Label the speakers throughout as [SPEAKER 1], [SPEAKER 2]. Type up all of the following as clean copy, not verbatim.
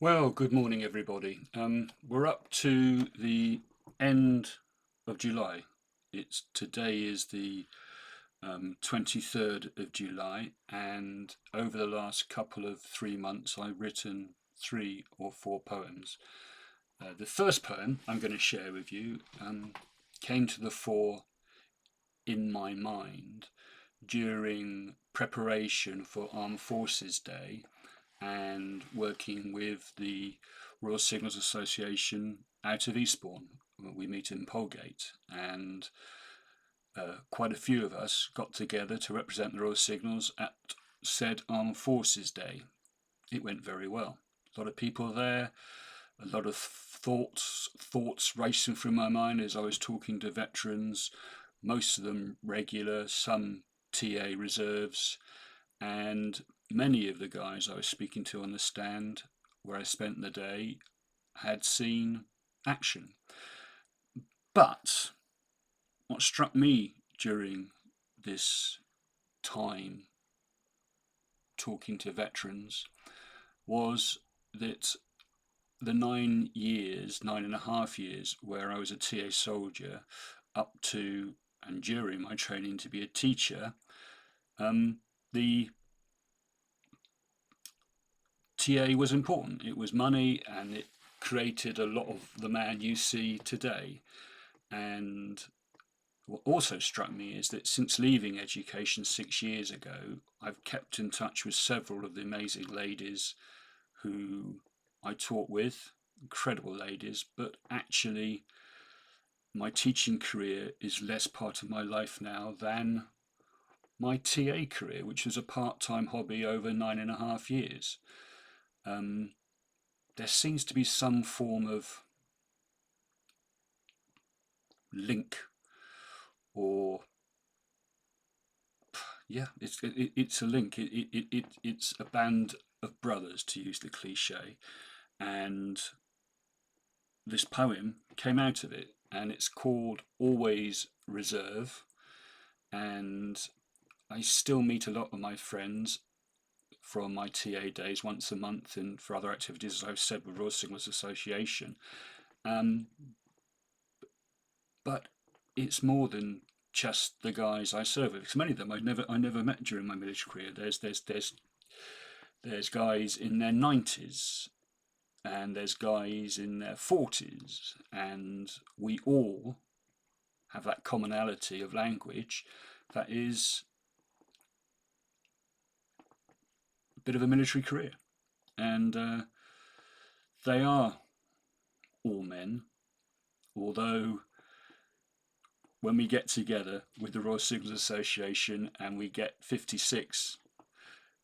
[SPEAKER 1] Well, good morning, everybody. We're up to the end of July. Today is the 23rd of July, and over the last couple of 3 months, I've written 3 or 4 poems. The first poem I'm going to share with you came to the fore in my mind during preparation for Armed Forces Day and working with the Royal Signals Association out of Eastbourne. We meet in Polegate, and quite a few of us got together to represent the Royal Signals at said Armed Forces Day. It went very well. A lot of people there, a lot of thoughts racing through my mind as I was talking to veterans, most of them regular, some TA reserves, and many of the guys I was speaking to on the stand where I spent the day had seen action. But what struck me during this time talking to veterans was that the 9.5 years where I was a TA soldier up to and during my training to be a teacher, the TA was important. It was money, and it created a lot of the man you see today. And what also struck me is that since leaving education 6 years ago, I've kept in touch with several of the amazing ladies who I taught with, incredible ladies, but actually my teaching career is less part of my life now than my TA career, which was a part-time hobby over 9.5 years. There seems to be some form of link, or it's a link. It's a band of brothers, to use the cliche, and this poem came out of it, and it's called Always Reserve. And I still meet a lot of my friends from my TA days once a month, and for other activities, as I've said, with Royal Signals Association. But it's more than just the guys I serve with, because many of them I never met during my military career. There's guys in their 90s, and there's guys in their 40s, and we all have that commonality of language that is a bit of a military career. And they are all men, although when we get together with the Royal Signals Association and we get 56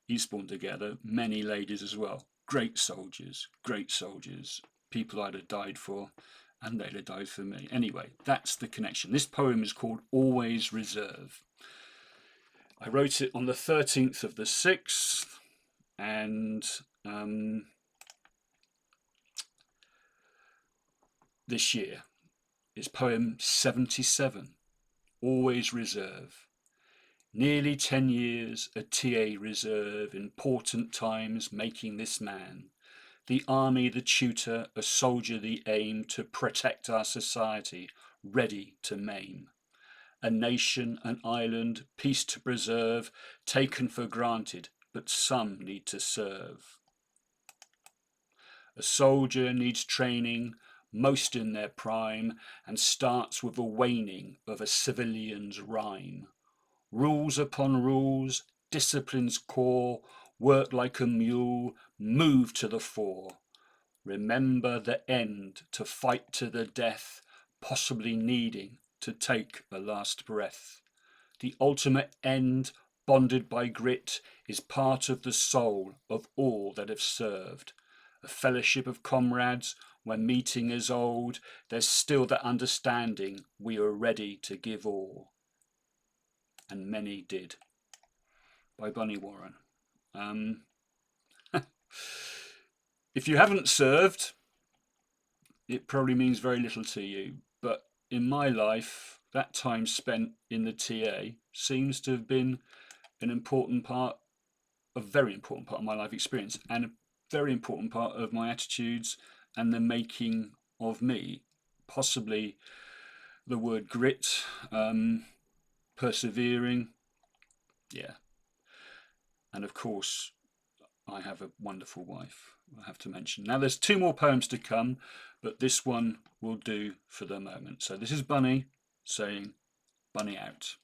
[SPEAKER 1] Eastbourne together, many ladies as well. Great soldiers, people I'd have died for, and they'd have died for me. Anyway, that's the connection. This poem is called Always Reserve. I wrote it on the 13th of the 6th, and this year is poem 77, Always Reserve. Nearly 10 years a TA reserve, important times making this man. The army, the tutor, a soldier, the aim to protect our society, ready to maim. A nation, an island, peace to preserve, taken for granted, but some need to serve. A soldier needs training, most in their prime, and starts with a waning of a civilian's rhyme. Rules upon rules, discipline's core, work like a mule, move to the fore. Remember the end, to fight to the death, possibly needing to take a last breath. The ultimate end, bonded by grit, is part of the soul of all that have served. A fellowship of comrades, when meeting is old, there's still that understanding we are ready to give all. And many did. By Bunny Warren. If you haven't served, it probably means very little to you. But in my life, that time spent in the TA seems to have been a very important part of my life experience. And very important part of my attitudes and the making of me. Possibly the word grit, persevering, yeah. And of course, I have a wonderful wife, I have to mention. Now there's 2 more poems to come, but this one will do for the moment. So this is Bunny saying, Bunny out.